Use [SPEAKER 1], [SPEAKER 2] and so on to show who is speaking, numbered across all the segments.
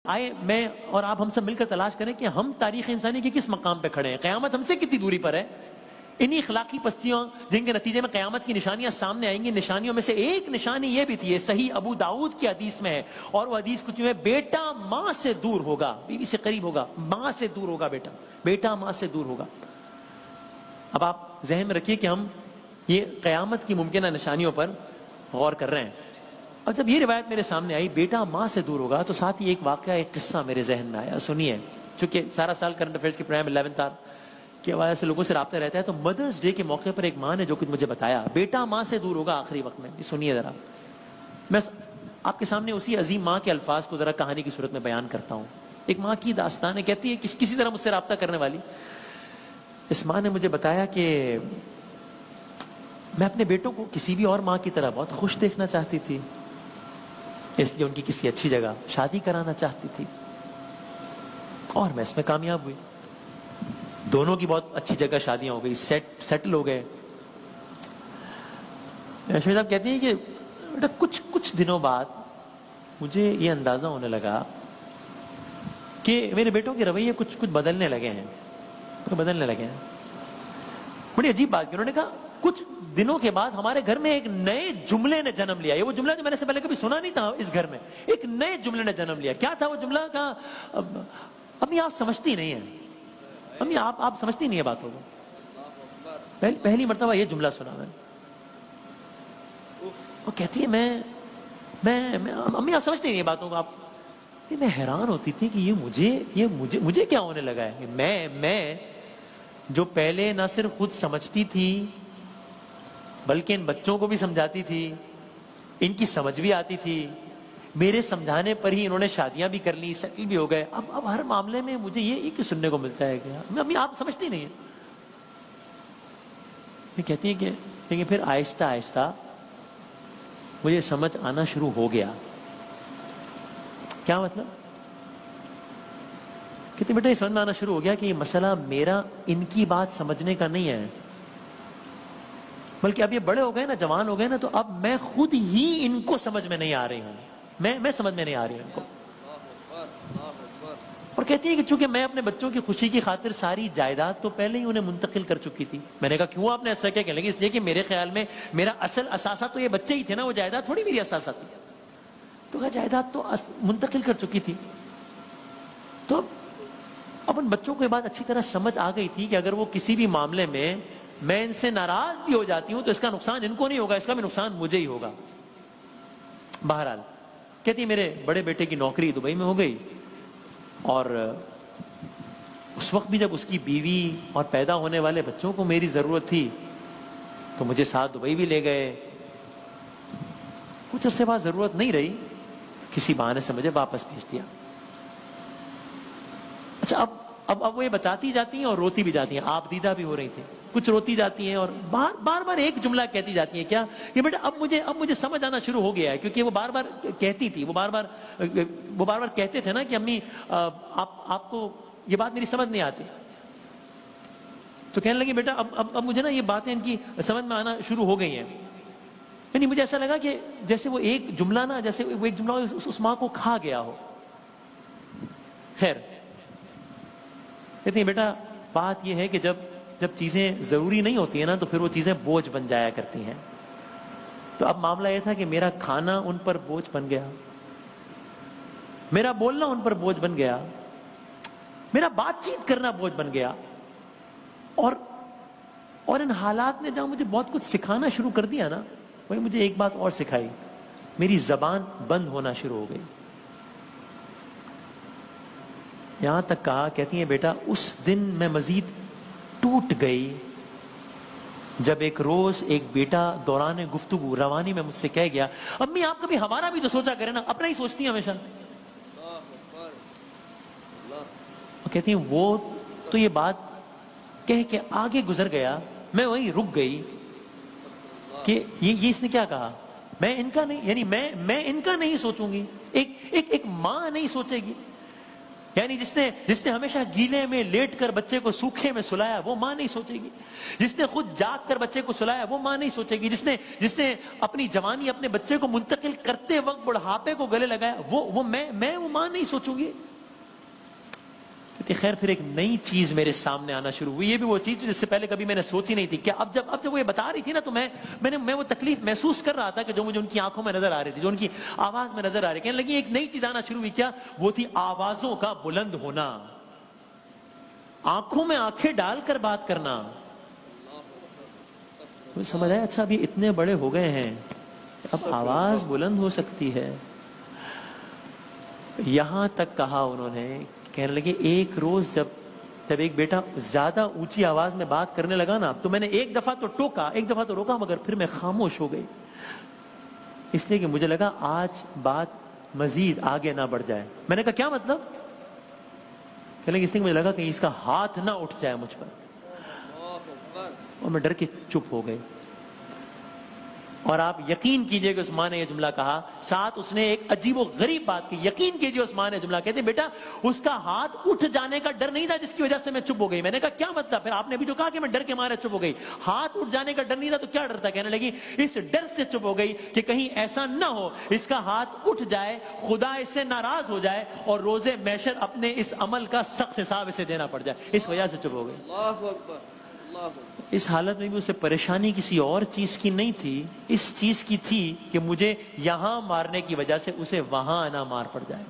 [SPEAKER 1] آئے میں اور آپ ہم سب مل کر تلاش کریں کہ ہم تاریخ انسانی کے کس مقام پہ کھڑے ہیں، قیامت ہم سے کتنی دوری پر ہے۔ انہی اخلاقی پستیوں جن کے نتیجے میں قیامت کی نشانیاں سامنے آئیں گی، نشانیوں میں سے ایک نشانی یہ بھی تھی، صحیح ابو داؤد کی حدیث میں ہے، اور وہ حدیث کچھ ہے، بیٹا ماں سے دور ہوگا، بیوی سے قریب ہوگا، ماں سے دور ہوگا، بیٹا ماں سے دور ہوگا۔ اب آپ ذہن میں رکھیے کہ ہم یہ قیامت کی ممکنہ نشانیوں پر غور کر رہے ہیں۔ اور جب یہ روایت میرے سامنے آئی بیٹا ماں سے دور ہوگا، تو ساتھ ہی ایک واقعہ، ایک قصہ میرے ذہن میں آیا، سنیے۔ چونکہ سارا سال کرنٹ افیئرس کے پروگرام 11th آر کی حوالے سے لوگوں سے رابطہ رہتا ہے، تو مدرس ڈے کے موقع پر ایک ماں نے جو کچھ مجھے بتایا، بیٹا ماں سے دور ہوگا آخری وقت میں، یہ سنیے ذرا۔ میں آپ کے سامنے اسی عظیم ماں کے الفاظ کو ذرا کہانی کی صورت میں بیان کرتا ہوں۔ ایک ماں کی داستان ہے، کہتی ہے کسی طرح مجھ سے رابطہ کرنے والی اس ماں نے مجھے بتایا کہ میں اپنے بیٹوں کو کسی بھی اور ماں کی طرح بہت خوش دیکھنا چاہتی تھی، اس لیے ان کی کسی اچھی جگہ شادی کرانا چاہتی تھی، اور میں اس میں کامیاب ہوئی۔ دونوں کی بہت اچھی جگہ شادیاں ہو گئی، سیٹل ہو گئے۔ شاہد صاحب کہتے ہیں کہ بیٹا کچھ دنوں بعد مجھے یہ اندازہ ہونے لگا کہ میرے بیٹوں کے رویے کچھ بدلنے لگے ہیں۔ بڑی عجیب بات کی، انہوں نے کہا کچھ دنوں کے بعد ہمارے گھر میں ایک نئے جملے نے جنم لیا۔ یہ وہ جملہ جو میں نے سے پہلے کبھی سنا نہیں تھا اس گھر میں، ایک نئے جملے نے جنم لیا۔ کیا تھا وہ جملہ؟ کہا امی آپ سمجھتی نہیں ہیں، امی آپ سمجھتی نہیں ہے باتوں کو۔ پہلی مرتبہ یہ جملہ سنا میں۔ وہ کہتی ہے میں امی آپ سمجھتی نہیں ہیں باتوں کو۔ آپ میں حیران ہوتی تھی کہ یہ مجھے کیا ہونے لگا ہے۔ میں جو پہلے نہ صرف خود سمجھتی تھی بلکہ ان بچوں کو بھی سمجھاتی تھی، ان کی سمجھ بھی آتی تھی، میرے سمجھانے پر ہی انہوں نے شادیاں بھی کر لی، سیٹل بھی ہو گئے، اب ہر معاملے میں مجھے یہ کیوں سننے کو ملتا ہے کہ امی آپ سمجھتی نہیں ہیں۔ یہ کہتی ہے کہ لیکن پھر آہستہ آہستہ مجھے سمجھ آنا شروع ہو گیا۔ کیا مطلب؟ کہتے بیٹا یہ سمجھ میں آنا شروع ہو گیا کہ یہ مسئلہ میرا ان کی بات سمجھنے کا نہیں ہے، بلکہ اب یہ بڑے ہو گئے نا، جوان ہو گئے نا، تو اب میں خود ہی ان کو سمجھ میں نہیں آ رہی ہوں، میں سمجھ میں نہیں آ رہی ہوں ان کو۔ اور کہتی ہے کہ چونکہ میں اپنے بچوں کی خوشی کی خاطر ساری جائیداد تو پہلے ہی انہیں منتقل کر چکی تھی۔ میں نے کہا کیوں آپ نے ایسا کیا؟ کہنے لگے اس لیے کہ میرے خیال میں میرا اصل اثاثہ تو یہ بچے ہی تھے نا، وہ جائیداد تھوڑی میری اثاثہ تھی۔ تو کہا جائیداد تو منتقل کر چکی تھی۔ تو اب ان بچوں کو یہ بات اچھی طرح سمجھ آ گئی تھی کہ اگر وہ کسی بھی معاملے میں ان سے ناراض بھی ہو جاتی ہوں تو اس کا نقصان ان کو نہیں ہوگا، اس کا بھی نقصان مجھے ہی ہوگا۔ بہرحال کہتی میرے بڑے بیٹے کی نوکری دبئی میں ہو گئی، اور اس وقت بھی جب اس کی بیوی اور پیدا ہونے والے بچوں کو میری ضرورت تھی تو مجھے ساتھ دبئی بھی لے گئے۔ کچھ عرصے بعد ضرورت نہیں رہی، کسی بہانے سے مجھے واپس بھیج دیا۔ اچھا اب وہ یہ بتاتی جاتی ہیں اور روتی بھی جاتی ہیں، آپ دیدہ بھی ہو رہی تھی، کچھ روتی جاتی ہیں اور بار ایک جملہ کہتی جاتی ہیں، کیا کہ بیٹا اب مجھے سمجھ آنا شروع ہو گیا ہے، کیونکہ وہ بار بار کہتی تھی، وہ بار بار کہتے تھے نا کہ امی آپ کو یہ بات میری سمجھ نہیں آتی۔ تو کہنے لگی بیٹا اب مجھے نا یہ باتیں ان کی سمجھ میں آنا شروع ہو گئی ہیں۔ یعنی مجھے ایسا لگا کہ جیسے وہ ایک جملہ نا، جیسے وہ ایک جملہ اس ماں کو کھا گیا ہو۔ خیر کہتے ہیں بیٹا بات یہ ہے کہ جب چیزیں ضروری نہیں ہوتی ہیں نا تو پھر وہ چیزیں بوجھ بن جایا کرتی ہیں۔ تو اب معاملہ یہ تھا کہ میرا کھانا ان پر بوجھ بن گیا، میرا بولنا ان پر بوجھ بن گیا، میرا بات چیت کرنا بوجھ بن گیا، اور ان حالات نے جہاں مجھے بہت کچھ سکھانا شروع کر دیا نا، وہی مجھے ایک بات اور سکھائی، میری زبان بند ہونا شروع ہو گئی۔ یہاں تک کہا، کہتی ہیں بیٹا اس دن میں مزید ٹوٹ گئی جب ایک روز ایک بیٹا دوران گفتگو روانی میں مجھ سے کہہ گیا، امی آپ کبھی ہمارا بھی تو سوچا کریں نا، اپنا ہی سوچتی ہیں ہمیشہ۔ کہتی ہیں وہ تو یہ بات کہہ کے آگے گزر گیا، میں وہیں رک گئی کہ یہ اس نے کیا کہا، میں ان کا نہیں، یعنی میں ان کا نہیں سوچوں گی، ایک ماں نہیں سوچے گی۔ یعنی جس نے ہمیشہ گیلے میں لیٹ کر بچے کو سوکھے میں سلایا وہ ماں نہیں سوچے گی، جس نے خود جاگ کر بچے کو سلایا وہ ماں نہیں سوچے گی، جس نے اپنی جوانی اپنے بچے کو منتقل کرتے وقت بڑھاپے کو گلے لگایا وہ ماں نہیں سوچوں گی۔ خیر پھر ایک نئی چیز میرے سامنے آنا شروع ہوئی، یہ بھی وہ چیز جس سے پہلے کبھی میں نے سوچی نہیں تھی کہ اب جب وہ یہ بتا رہی تھی نا تو میں وہ تکلیف محسوس کر رہا تھا کہ جو مجھے ان کی آنکھوں میں نظر آ رہی تھی، جو ان کی آواز میں نظر آ رہی، کہنے لگی ایک نئی چیز آنا شروع ہوئی، کیا؟ وہ تھی آوازوں کا بلند ہونا، آنکھوں میں آنکھیں ڈال کر بات کرنا۔ مجھے سمجھ آیا اچھا اب یہ اتنے بڑے ہو گئے ہیں اب آواز بلند ہو سکتی ہے۔ یہاں تک کہا انہوں نے، کہنے لگے ایک روز جب ایک بیٹا زیادہ اونچی آواز میں بات کرنے لگا نا تو میں نے ایک دفعہ تو ٹوکا، ایک دفعہ تو روکا، مگر پھر میں خاموش ہو گئی، اس لیے کہ مجھے لگا آج بات مزید آگے نہ بڑھ جائے۔ میں نے کہا کیا مطلب؟ کہنے لگے اس لیے مجھے لگا کہ اس کا ہاتھ نہ اٹھ جائے مجھ پر، اور میں ڈر کے چپ ہو گئی۔ اور آپ یقین کیجئے کہ عثمان نے یہ جملہ کہا، ساتھ اس نے ایک عجیب و غریب بات کی، یقین کیجئے عثمان نے جملہ کہتے ہیں بیٹا اس کا ہاتھ اٹھ جانے کا ڈر نہیں تھا جس کی وجہ سے میں چپ ہو گئی۔ میں نے کہا کیا مطلب؟ پھر آپ نے بھی جو کہا کہ میں ڈر کے مارے چپ ہو گئی، ہاتھ اٹھ جانے کا ڈر نہیں تھا تو کیا ڈر تھا؟ کہنے لگی اس ڈر سے چپ ہو گئی کہ کہیں ایسا نہ ہو اس کا ہاتھ اٹھ جائے، خدا اس سے ناراض ہو جائے اور روز محشر اپنے اس عمل کا سخت حساب اسے دینا پڑ جائے، اس وجہ سے چپ ہو گئی۔
[SPEAKER 2] اللہ اکبر۔
[SPEAKER 1] اس حالت میں بھی اسے پریشانی کسی اور چیز کی نہیں تھی، اس چیز کی تھی کہ مجھے یہاں مارنے کی وجہ سے اسے وہاں نہ مار پڑ جائے۔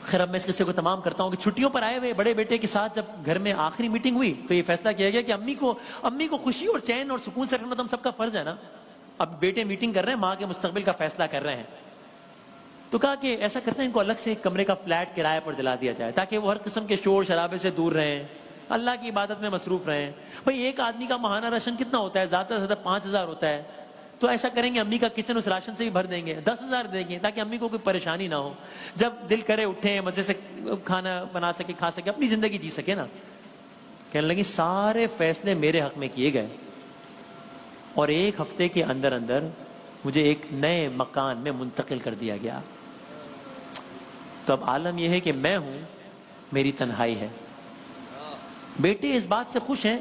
[SPEAKER 1] خیر اب میں اس قصے کو تمام کرتا ہوں کہ چھٹیوں پر آئے ہوئے بڑے بیٹے کے ساتھ جب گھر میں آخری میٹنگ ہوئی تو یہ فیصلہ کیا گیا کہ امی کو خوشی اور چین اور سکون سے رکھنا تو ہم سب کا فرض ہے نا۔ اب بیٹے میٹنگ کر رہے ہیں، ماں کے مستقبل کا فیصلہ کر رہے ہیں، تو کہا کہ ایسا کرتے ہیں ان کو الگ سے ایک کمرے کا فلیٹ کرایہ پر دلا دیا جائے تاکہ وہ ہر قسم کے شور شرابے سے دور رہیں، اللہ کی عبادت میں مصروف رہیں۔ بھئی ایک آدمی کا ماہانہ راشن کتنا ہوتا ہے؟ زیادہ سے زیادہ 5,000 ہوتا ہے، تو ایسا کریں گے امی کا کچن اس راشن سے بھی بھر دیں گے، 10,000 دیں گے تاکہ امی کو کوئی پریشانی نہ ہو، جب دل کرے اٹھیں مزے سے کھانا بنا سکے، کھا سکے، اپنی زندگی جی سکے نا۔ کہنے لگی سارے فیصلے میرے حق میں کیے گئے اور ایک ہفتے کے اندر اندر مجھے ایک نئے مکان میں منتقل کر دیا گیا۔ تو اب عالم یہ ہے کہ میں ہوں، میری تنہائی ہے۔ بیٹے اس بات سے خوش ہیں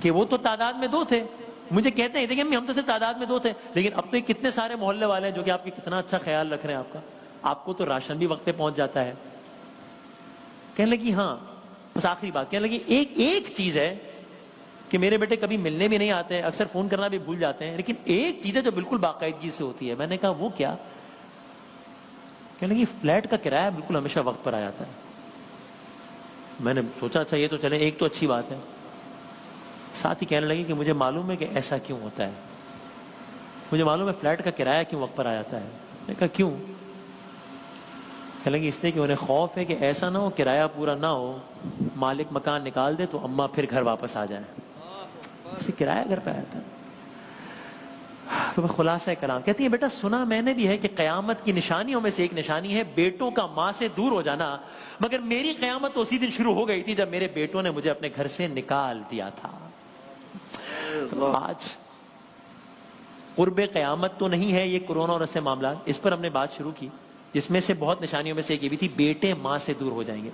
[SPEAKER 1] کہ وہ تو تعداد میں 2 تھے، مجھے کہتے ہیں دیکھیں ہم تو صرف تعداد میں 2 تھے، لیکن اب تو یہ کتنے سارے محلے والے ہیں جو کہ آپ کی کتنا اچھا خیال رکھ رہے ہیں، آپ کو تو راشن بھی وقت پہ پہنچ جاتا ہے۔ کہنے لگی ہاں بس آخری بات، کہنے لگی ایک چیز ہے کہ میرے بیٹے کبھی ملنے بھی نہیں آتے، اکثر فون کرنا بھی بھول جاتے ہیں، لیکن ایک چیز ہے جو بالکل باقاعدگی سے ہوتی ہے۔ میں نے کہا وہ کیا؟ کہنے لگی فلیٹ کا کرایہ بالکل ہمیشہ وقت پر آ جاتا ہے۔ میں نے سوچا اچھا یہ تو چلے ایک تو اچھی بات ہے، ساتھ ہی کہنے لگی کہ مجھے معلوم ہے کہ ایسا کیوں ہوتا ہے، مجھے معلوم ہے فلیٹ کا کرایہ کیوں وقت پر آ جاتا ہے۔ میں نے کہا کیوں؟ کہنے لگی اس لیے کہ انہیں خوف ہے کہ ایسا نہ ہو کرایہ پورا نہ ہو، مالک مکان نکال دے تو اماں پھر گھر واپس آ جائیں، اسے کرایہ گھر پہ آیا تھا۔ تو میں خلاصہ کلام کہتی ہے بیٹا سنا میں نے بھی ہے کہ قیامت کی نشانیوں میں سے ایک نشانی ہے بیٹوں کا ماں سے دور ہو جانا، مگر میری قیامت تو اسی دن شروع ہو گئی تھی جب میرے بیٹوں نے مجھے اپنے گھر سے نکال دیا تھا۔ آج قرب قیامت تو نہیں ہے یہ کرونا اور ایسے معاملات، اس پر ہم نے بات شروع کی جس میں سے بہت نشانیوں میں سے ایک یہ بھی تھی بیٹے ماں سے دور ہو جائیں گے۔